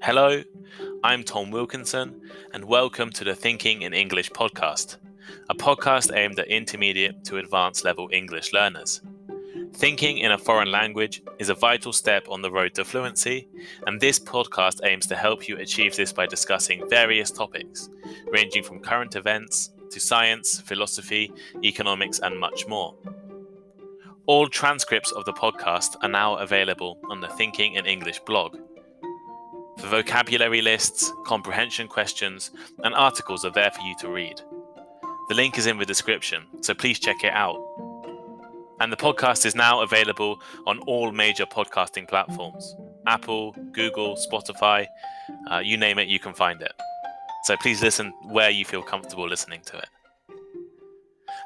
Hello, I'm Tom Wilkinson, and welcome to the Thinking in English podcast, a podcast aimed at intermediate to advanced level English learners. Thinking in a foreign language is a vital step on the road to fluency, and this podcast aims to help you achieve this by discussing various topics, ranging from current events to science, philosophy, economics, and much more. All transcripts of the podcast are now available on the Thinking in English blog. The vocabulary lists, comprehension questions, and articles are there for you to read. The link is in the description, so please check it out. And the podcast is now available on all major podcasting platforms. Apple, Google, Spotify, you name it, you can find it. So please listen where you feel comfortable listening to it.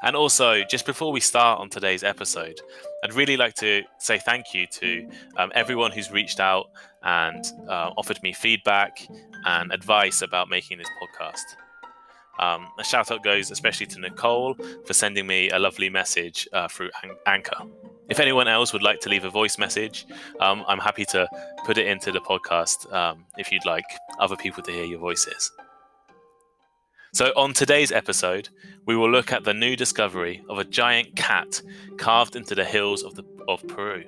And also, just before we start on today's episode, I'd really like to say thank you to everyone who's reached out and offered me feedback and advice about making this podcast. A shout out goes especially to Nicole for sending me a lovely message through Anchor. If anyone else would like to leave a voice message, I'm happy to put it into the podcast if you'd like other people to hear your voices. So on today's episode, we will look at the new discovery of a giant cat carved into the hills of Peru.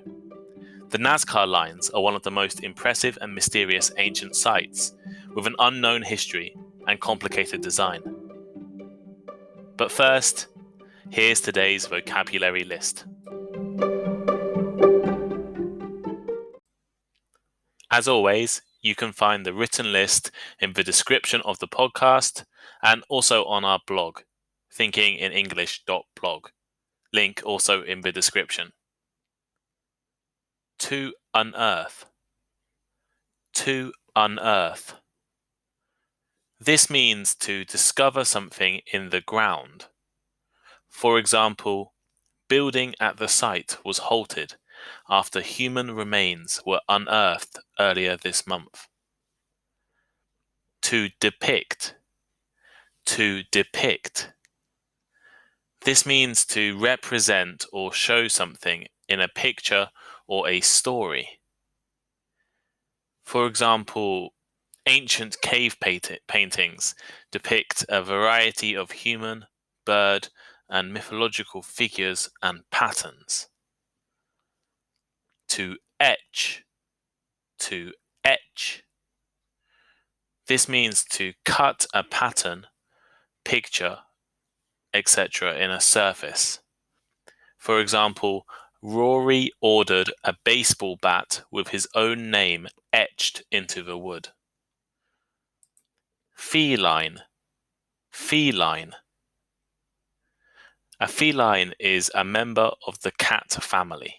The Nazca lines are one of the most impressive and mysterious ancient sites, with an unknown history and complicated design. But first, here's today's vocabulary list. As always, you can find the written list in the description of the podcast and also on our blog, thinkinginenglish.blog. Link also in the description. To unearth. To unearth. This means to discover something in the ground. For example, building at the site was halted after human remains were unearthed earlier this month. To depict. To depict. This means to represent or show something in a picture or a story. For example, ancient cave paintings depict a variety of human, bird, and mythological figures and patterns. To etch. To etch. This means to cut a pattern, picture, etc. in a surface. For example, Rory ordered a baseball bat with his own name etched into the wood. Feline. Feline. A feline is a member of the cat family.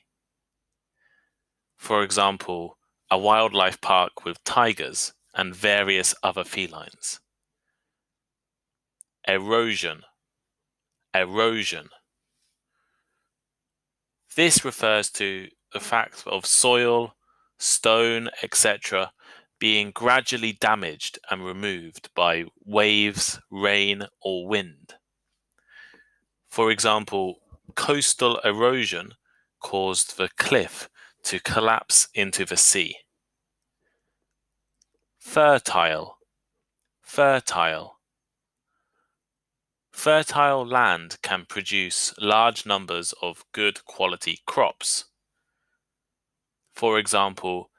For example, a wildlife park with tigers and various other felines. Erosion. Erosion. This refers to the fact of soil, stone, etc. being gradually damaged and removed by waves, rain, or wind. For example, coastal erosion caused the cliff to collapse into the sea. Fertile. Fertile. Fertile land can produce large numbers of good quality crops. For example,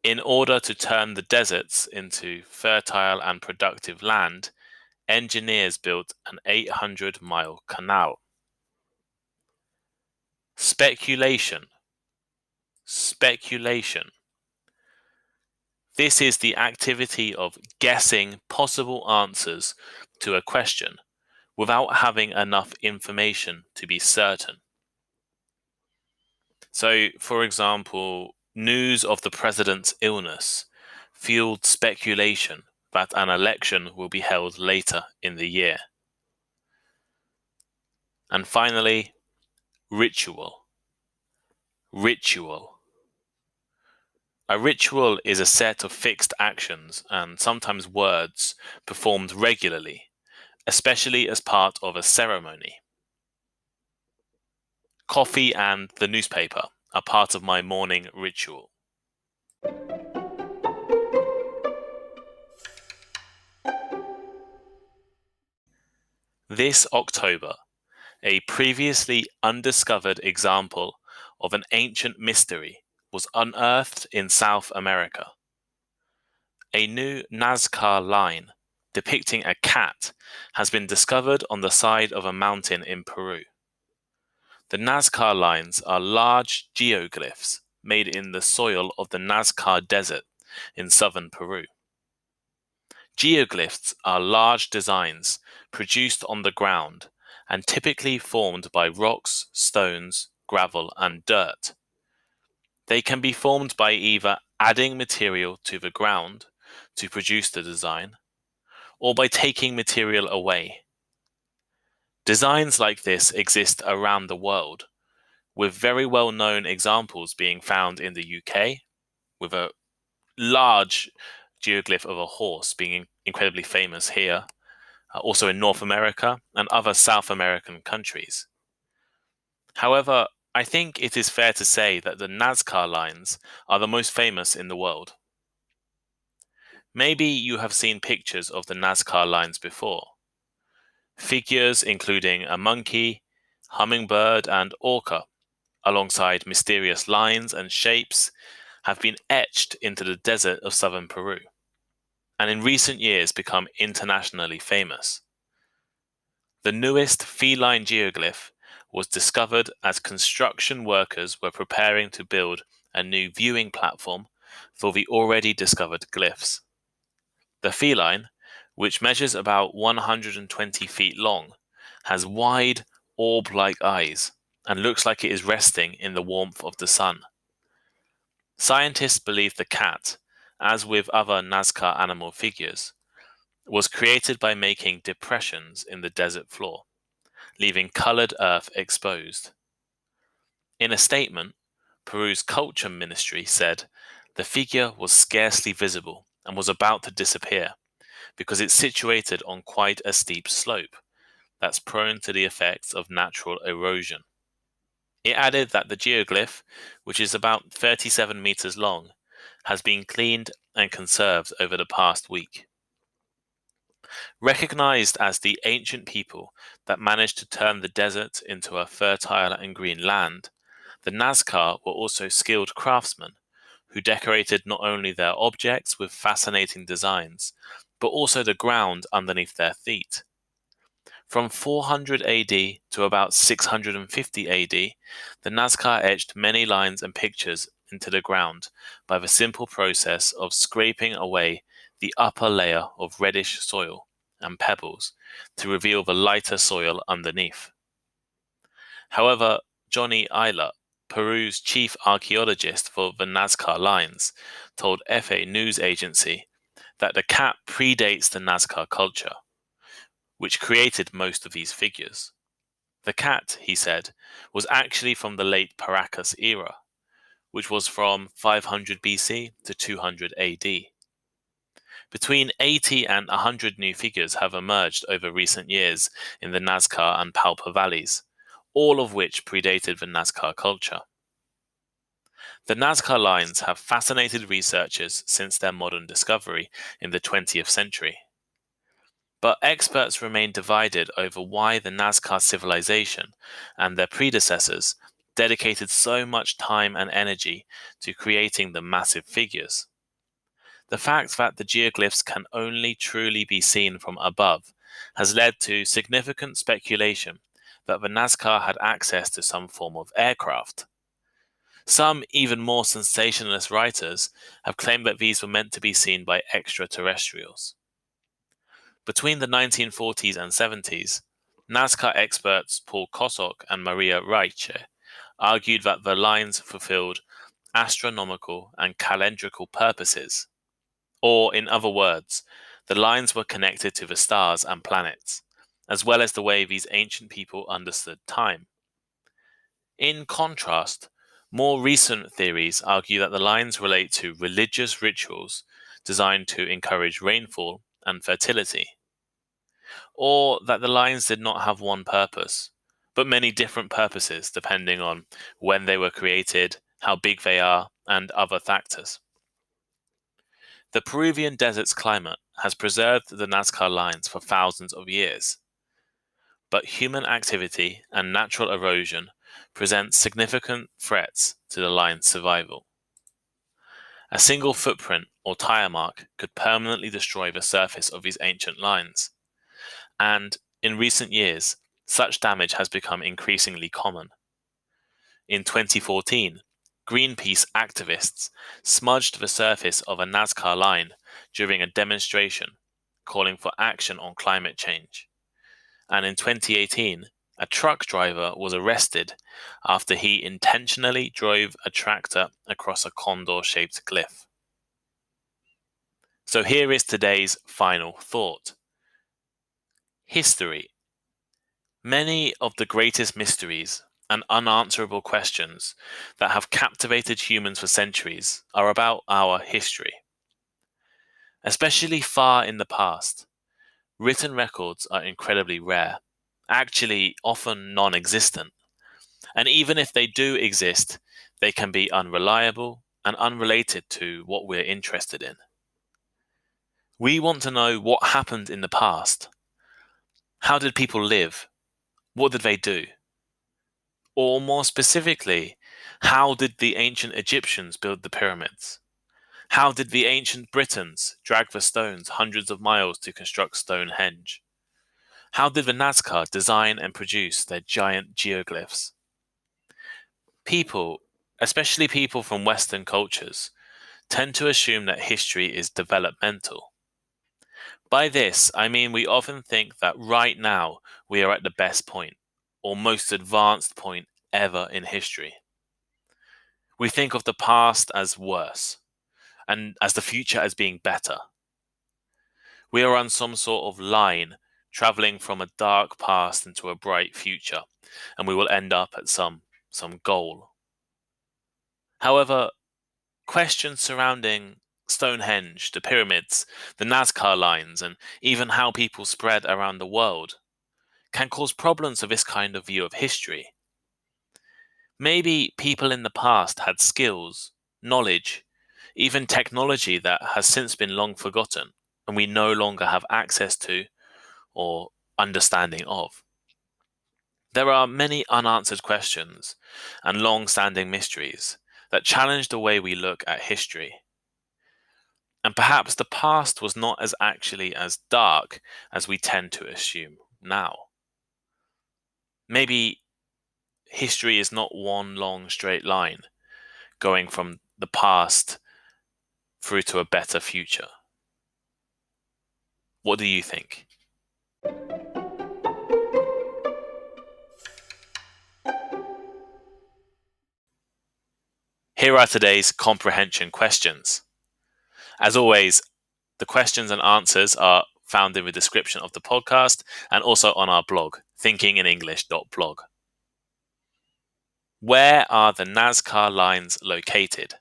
in order to turn the deserts into fertile and productive land, engineers built an 800-mile canal. Speculation. Speculation. This is the activity of guessing possible answers to a question without having enough information to be certain. So, for example, news of the president's illness fueled speculation that an election will be held later in the year. And finally, ritual. Ritual. A ritual is a set of fixed actions and sometimes words performed regularly, especially as part of a ceremony. Coffee and the newspaper are part of my morning ritual. This October, a previously undiscovered example of an ancient mystery was unearthed in South America. A new Nazca line depicting a cat has been discovered on the side of a mountain in Peru. The Nazca lines are large geoglyphs made in the soil of the Nazca Desert in southern Peru. Geoglyphs are large designs produced on the ground and typically formed by rocks, stones, gravel, and dirt. They can be formed by either adding material to the ground to produce the design, or by taking material away. Designs like this exist around the world, with very well-known examples being found in the UK, with a large geoglyph of a horse being incredibly famous here, also in North America and other South American countries. However, I think it is fair to say that the Nazca lines are the most famous in the world. Maybe you have seen pictures of the Nazca lines before. Figures including a monkey, hummingbird, and orca, alongside mysterious lines and shapes, have been etched into the desert of southern Peru, and in recent years become internationally famous. The newest feline geoglyph was discovered as construction workers were preparing to build a new viewing platform for the already discovered glyphs. The feline, which measures about 120 feet long, has wide, orb-like eyes and looks like it is resting in the warmth of the sun. Scientists believe the cat, as with other Nazca animal figures, was created by making depressions in the desert floor, leaving colored earth exposed. In a statement, Peru's culture ministry said the figure was scarcely visible and was about to disappear because it's situated on quite a steep slope that's prone to the effects of natural erosion. It added that the geoglyph, which is about 37 meters long, has been cleaned and conserved over the past week. Recognized as the ancient people that managed to turn the desert into a fertile and green land, the Nazca were also skilled craftsmen who decorated not only their objects with fascinating designs, but also the ground underneath their feet. From 400 AD to about 650 AD, the Nazca etched many lines and pictures into the ground by the simple process of scraping away the upper layer of reddish soil and pebbles to reveal the lighter soil underneath. However, Johnny Eilert, Peru's chief archaeologist for the Nazca lines, told FA news agency that the cat predates the Nazca culture, which created most of these figures. The cat, he said, was actually from the late Paracas era, which was from 500 BC to 200 AD. Between 80 and 100 new figures have emerged over recent years in the Nazca and Palpa valleys, all of which predated the Nazca culture. The Nazca lines have fascinated researchers since their modern discovery in the 20th century. But experts remain divided over why the Nazca civilization and their predecessors dedicated so much time and energy to creating the massive figures. The fact that the geoglyphs can only truly be seen from above has led to significant speculation that the Nazca had access to some form of aircraft. Some even more sensationalist writers have claimed that these were meant to be seen by extraterrestrials. Between the 1940s and 70s, Nazca experts Paul Kosok and Maria Reiche argued that the lines fulfilled astronomical and calendrical purposes. Or, in other words, the lines were connected to the stars and planets, as well as the way these ancient people understood time. In contrast, more recent theories argue that the lines relate to religious rituals designed to encourage rainfall and fertility, or that the lines did not have one purpose, but many different purposes depending on when they were created, how big they are, and other factors. The Peruvian desert's climate has preserved the Nazca lines for thousands of years. but human activity and natural erosion present significant threats to the line's survival. A single footprint or tire mark could permanently destroy the surface of these ancient lines, and in recent years, such damage has become increasingly common. In 2014, Greenpeace activists smudged the surface of a Nazca line during a demonstration calling for action on climate change. And in 2018, a truck driver was arrested after he intentionally drove a tractor across a condor-shaped cliff. So here is today's final thought. History. Many of the greatest mysteries and unanswerable questions that have captivated humans for centuries are about our history. Especially far in the past, written records are incredibly rare, actually often non-existent. And even if they do exist, they can be unreliable and unrelated to what we're interested in. We want to know what happened in the past. How did people live? What did they do? Or more specifically, how did the ancient Egyptians build the pyramids? How did the ancient Britons drag the stones hundreds of miles to construct Stonehenge? How did the Nazca design and produce their giant geoglyphs? People, especially people from Western cultures, tend to assume that history is developmental. By this, I mean we often think that right now we are at the best point, or most advanced point ever in history. We think of the past as worse, and as the future as being better. We are on some sort of line, traveling from a dark past into a bright future, and we will end up at some goal. However, questions surrounding Stonehenge, the pyramids, the Nazca lines, and even how people spread around the world can cause problems for this kind of view of history. Maybe people in the past had skills, knowledge, even technology that has since been long forgotten, and we no longer have access to or understanding of. There are many unanswered questions and long-standing mysteries that challenge the way we look at history. And perhaps the past was not actually as dark as we tend to assume now. Maybe history is not one long straight line going from the past through to a better future. What do you think? Here are today's comprehension questions. As always, the questions and answers are found in the description of the podcast and also on our blog, thinkinginenglish.blog. Where are the Nazca lines located?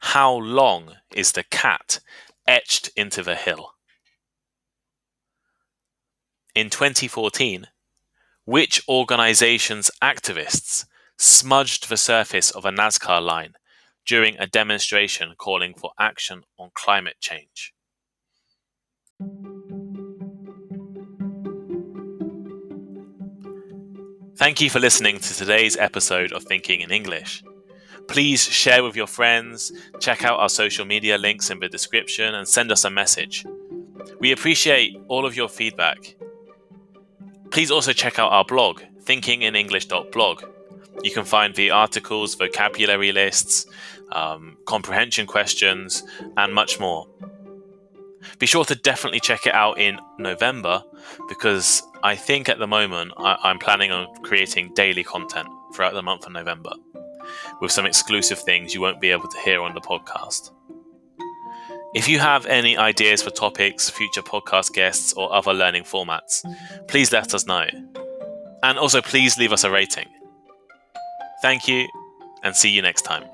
How long is the cat etched into the hill? In 2014, which organization's activists smudged the surface of a Nazca line during a demonstration calling for action on climate change? Thank you for listening to today's episode of Thinking in English. Please share with your friends, check out our social media links in the description, and send us a message. We appreciate all of your feedback. Please also check out our blog, thinkinginenglish.blog. You can find the articles, vocabulary lists, comprehension questions, and much more. Be sure to definitely check it out in November, because I think at the moment I'm planning on creating daily content throughout the month of November, with some exclusive things you won't be able to hear on the podcast. If you have any ideas for topics, future podcast guests, or other learning formats, please let us know. And also please leave us a rating. Thank you, and see you next time.